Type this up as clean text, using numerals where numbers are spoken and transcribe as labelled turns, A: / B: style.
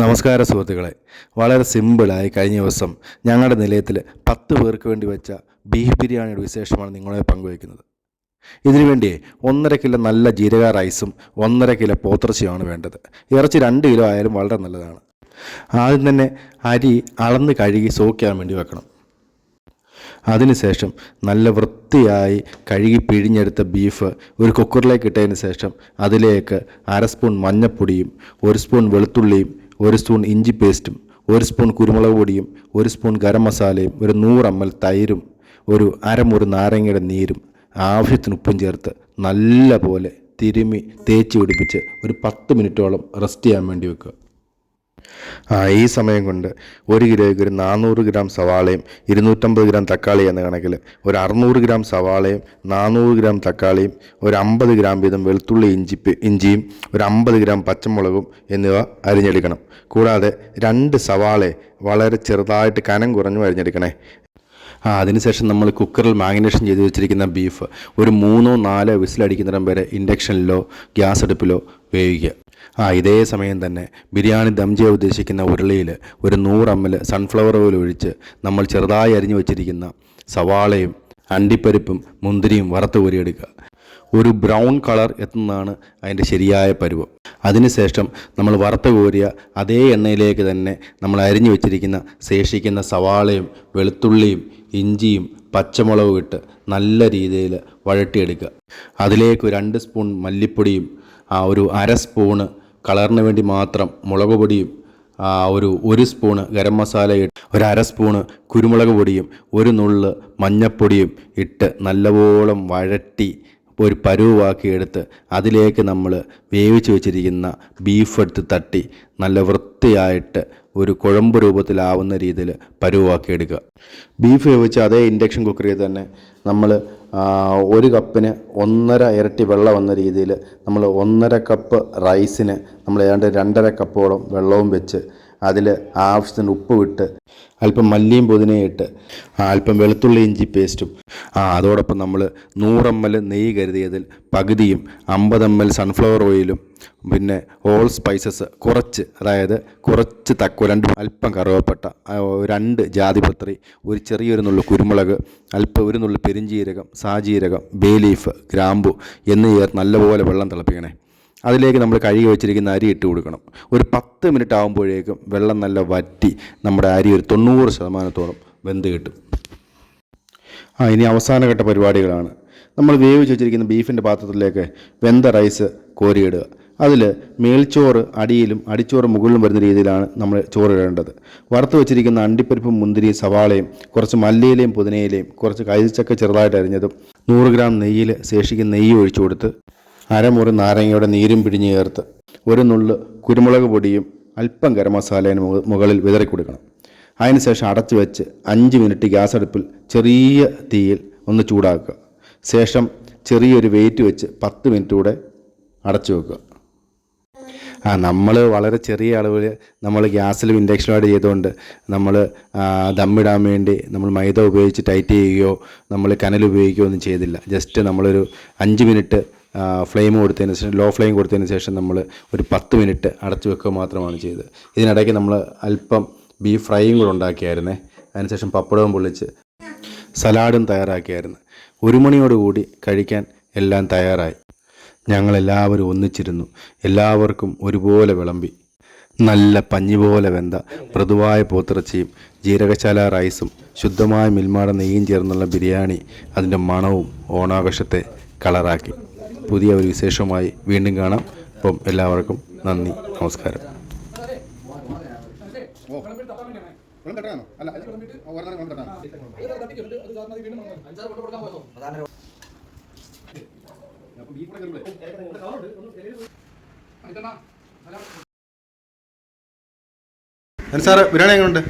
A: നമസ്കാര സുഹൃത്തുക്കളെ, വളരെ സിമ്പിളായി കഴിഞ്ഞ ദിവസം ഞങ്ങളുടെ നിലയത്തിൽ 10 പേർക്ക് വേണ്ടി വെച്ച ബീഫ് ബിരിയാണിയുടെ വിശേഷമാണ് നിങ്ങളെ പങ്കുവയ്ക്കുന്നത്. ഇതിനു വേണ്ടി 1.5 കിലോ നല്ല ജീരക റൈസും 1.5 കിലോ പോത്തിറച്ചിയുമാണ് വേണ്ടത്. ഇറച്ചി 2 കിലോ ആയാലും വളരെ നല്ലതാണ്. ആദ്യം തന്നെ അരി അളന്ന് കഴുകി സോക്കാൻ വേണ്ടി വെക്കണം. അതിനുശേഷം നല്ല വൃത്തിയായി കഴുകി പിഴിഞ്ഞെടുത്ത ബീഫ് ഒരു കുക്കറിലേക്ക് ഇട്ടതിന് ശേഷം അതിലേക്ക് 1/2 സ്പൂൺ മഞ്ഞൾപ്പൊടിയും 1 സ്പൂൺ വെളുത്തുള്ളിയും 1 സ്പൂൺ ഇഞ്ചി പേസ്റ്റും 1 സ്പൂൺ കുരുമുളക് പൊടിയും 1 സ്പൂൺ ഗരം മസാലയും 100 ml തൈരും ഒരു അരമുറി നാരങ്ങയുടെ നീരും ആവശ്യത്തിന് ഉപ്പും ചേർത്ത് നല്ല പോലെ തിരുമ്മി തേച്ച് പിടിപ്പിച്ച് ഒരു 10 മിനിറ്റോളം റെസ്റ്റ് ചെയ്യാൻ വേണ്ടി വെക്കുക. ഈ സമയം കൊണ്ട് 1 കിലോയ്ക്ക് ഒരു 400 ഗ്രാം സവാളയും 250 ഗ്രാം തക്കാളി എന്ന കണക്കിൽ ഒരു 600 ഗ്രാം സവാളയും 400 ഗ്രാം തക്കാളിയും ഒരു 50 ഗ്രാം വീതം വെളുത്തുള്ളി ഇഞ്ചിയും ഒരു 50 ഗ്രാം പച്ചമുളകും എന്നിവ അരിഞ്ഞെടുക്കണം. കൂടാതെ 2 സവാള വളരെ ചെറുതായിട്ട് കനം കുറഞ്ഞു അരിഞ്ഞെടുക്കണേ. അതിനുശേഷം നമ്മൾ കുക്കറിൽ മാഗ്നേഷൻ ചെയ്ത് വെച്ചിരിക്കുന്ന ബീഫ് ഒരു 3-4 വിസിലടിക്കുന്നിടം വരെ ഇൻഡക്ഷനിലോ ഗ്യാസ് അടുപ്പിലോ വേവിക്കുക. ഇതേ സമയം തന്നെ ബിരിയാണി ദം ചെയ്യാൻ ഉദ്ദേശിക്കുന്ന ഉരുളിയിൽ ഒരു 100 ml സൺഫ്ലവർ ഓയിൽ ഒഴിച്ച് നമ്മൾ ചെറുതായി അരിഞ്ഞു വെച്ചിരിക്കുന്ന സവാളയും അണ്ടിപ്പരിപ്പും മുന്തിരിയും വറുത്ത് കോരിയെടുക്കുക. ഒരു ബ്രൗൺ കളർ എത്തുന്നതാണ് അതിൻ്റെ ശരിയായ പരുവം. അതിനുശേഷം നമ്മൾ വറുത്ത് കോരിയ അതേ എണ്ണയിലേക്ക് തന്നെ നമ്മൾ അരിഞ്ഞു വെച്ചിരിക്കുന്ന ശേഷിക്കുന്ന സവാളയും വെളുത്തുള്ളിയും ഇഞ്ചിയും പച്ചമുളകും ഇട്ട് നല്ല രീതിയിൽ വഴട്ടിയെടുക്കുക. അതിലേക്ക് 2 സ്പൂൺ മല്ലിപ്പൊടിയും ഒരു 1/2 സ്പൂണ് കളറിന് വേണ്ടി മാത്രം മുളക് പൊടിയും ഒരു സ്പൂണ് ഗരം മസാല ഇട്ട് 1/2 സ്പൂണ് കുരുമുളക് പൊടിയും 1 നുള്ള് മഞ്ഞൾപ്പൊടിയും ഇട്ട് നല്ലവണ്ണം വഴട്ടി ഒരു പരുവാക്കിയെടുത്ത് അതിലേക്ക് നമ്മൾ വേവിച്ച് വെച്ചിരിക്കുന്ന ബീഫ് എടുത്ത് തട്ടി നല്ല വൃത്തിയായിട്ട് ഒരു കുഴമ്പ് രൂപത്തിലാവുന്ന രീതിയിൽ പരുവാക്കിയെടുക്കുക. ബീഫ് വേവിച്ച അതേ ഇൻഡക്ഷൻ കുക്കറിൽ തന്നെ നമ്മൾ 1 കപ്പിന് 1.5 ഇരട്ടി വെള്ളം വന്ന രീതിയിൽ നമ്മൾ 1.5 കപ്പ് റൈസിന് നമ്മൾ ഏതാണ്ട് 2.5 കപ്പോളം വെള്ളവും വെച്ച് അതിൽ ആവശ്യത്തിന് ഉപ്പ് വിട്ട് അല്പം മല്ലിയും പുതിനയും ഇട്ട് അല്പം വെളുത്തുള്ളി ഇഞ്ചി പേസ്റ്റും അതോടൊപ്പം നമ്മൾ 100 ml നെയ്യ് കരുതിയതിൽ പകുതിയും 50 ml സൺഫ്ലവർ ഓയിലും പിന്നെ ഓൾ സ്പൈസസ് കുറച്ച്, അതായത് കുറച്ച് അല്പം കറുവപ്പട്ട, 2 ജാതിപത്രി, ഒരു ചെറിയൊരു നുള്ളു കുരുമുളക്, അല്പം 1 നുള്ളു പെരിഞ്ജീരകം, സാജീരകം, ബേ ലീഫ്, ഗ്രാമ്പു എന്നിവ ചേർത്ത് നല്ലപോലെ വെള്ളം തിളപ്പിക്കണേ. അതിലേക്ക് നമ്മൾ കഴുകി വെച്ചിരിക്കുന്ന അരി ഇട്ട് കൊടുക്കണം. ഒരു 10 മിനിറ്റ് ആകുമ്പോഴേക്കും വെള്ളം നല്ല വറ്റി നമ്മുടെ അരി ഒരു 90% വെന്ത് കിട്ടും. ഇനി അവസാനഘട്ട പരിപാടികളാണ്. നമ്മൾ വേവിച്ച് വെച്ചിരിക്കുന്ന ബീഫിൻ്റെ പാത്രത്തിലേക്ക് വെന്ത റൈസ് കോരിയിടുക. അതിൽ മേൽച്ചോറ് അടിയിലും അടിച്ചോറ് മുകളിലും വരുന്ന രീതിയിലാണ് നമ്മൾ ചോറിടേണ്ടത്. വറുത്ത് വെച്ചിരിക്കുന്ന അണ്ടിപ്പരിപ്പും മുന്തിരിയും സവാളയും കുറച്ച് മല്ലിയിലയും പുതിനയിലയും കുറച്ച് കൈതച്ചക്ക ചെറുതായിട്ട് അരിഞ്ഞതും 100 ഗ്രാം നെയ്യിൽ ശേഷിക്കുന്ന നെയ്യ് ഒഴിച്ചു കൊടുത്ത് അരമുറി നാരങ്ങയുടെ നീരും പിഴിഞ്ഞ് ചേർത്ത് 1 നുള്ള് കുരുമുളക് പൊടിയും അല്പം ഗരം മസാലയും മുകളിൽ വിതറി കൊടുക്കണം. അതിനുശേഷം അടച്ചു വെച്ച് 5 മിനിറ്റ് ഗ്യാസ് അടുപ്പിൽ ചെറിയ തീയിൽ ഒന്ന് ചൂടാക്കുക. ശേഷം ചെറിയൊരു വെയിറ്റ് വെച്ച് 10 മിനിറ്റ് കൂടെ അടച്ചു വെക്കുക. നമ്മൾ വളരെ ചെറിയ അളവിൽ നമ്മൾ ഗ്യാസിലും ഇൻഡക്ഷനുമായിട്ട് ചെയ്തുകൊണ്ട് നമ്മൾ ദമ്മിടാൻ വേണ്ടി നമ്മൾ മൈദ ഉപയോഗിച്ച് ടൈറ്റ് ചെയ്യുകയോ നമ്മൾ കനൽ ഉപയോഗിക്കുകയോ ഒന്നും ചെയ്തില്ല. ജസ്റ്റ് നമ്മളൊരു 5 മിനിറ്റ് ഫ്ലെയിം കൊടുത്തതിന് ശേഷം ലോ ഫ്ലെയിം കൊടുത്തതിന് ശേഷം നമ്മൾ ഒരു 10 മിനിറ്റ് അടച്ചു വെക്കുക മാത്രമാണ് ചെയ്തത്. ഇതിനിടയ്ക്ക് നമ്മൾ അല്പം ബീഫ് ഫ്രൈയും കൂടെ ഉണ്ടാക്കിയായിരുന്നേ. അതിനുശേഷം പപ്പടവും പൊള്ളിച്ച് സലാഡും തയ്യാറാക്കിയായിരുന്നു. 1 മണിയോടുകൂടി കഴിക്കാൻ എല്ലാം തയ്യാറായി. ഞങ്ങളെല്ലാവരും ഒന്നിച്ചിരുന്നു. എല്ലാവർക്കും ഒരുപോലെ വിളമ്പി. നല്ല പഞ്ഞി പോലെ വെന്ത മൃദുവായ പോത്തിറച്ചിയും ജീരകശാല റൈസും ശുദ്ധമായ മിൽമാട നെയ്യും ചേർന്നുള്ള ബിരിയാണി അതിൻ്റെ മണവും ഓണാഘോഷത്തെ കളറാക്കി. പുതിയ ഒരു വിശേഷമായി വീണ്ടും കാണാം. അപ്പം എല്ലാവർക്കും നന്ദി, നമസ്കാരം. സാറ് ബിരിയാണി എങ്ങനെയുണ്ട്?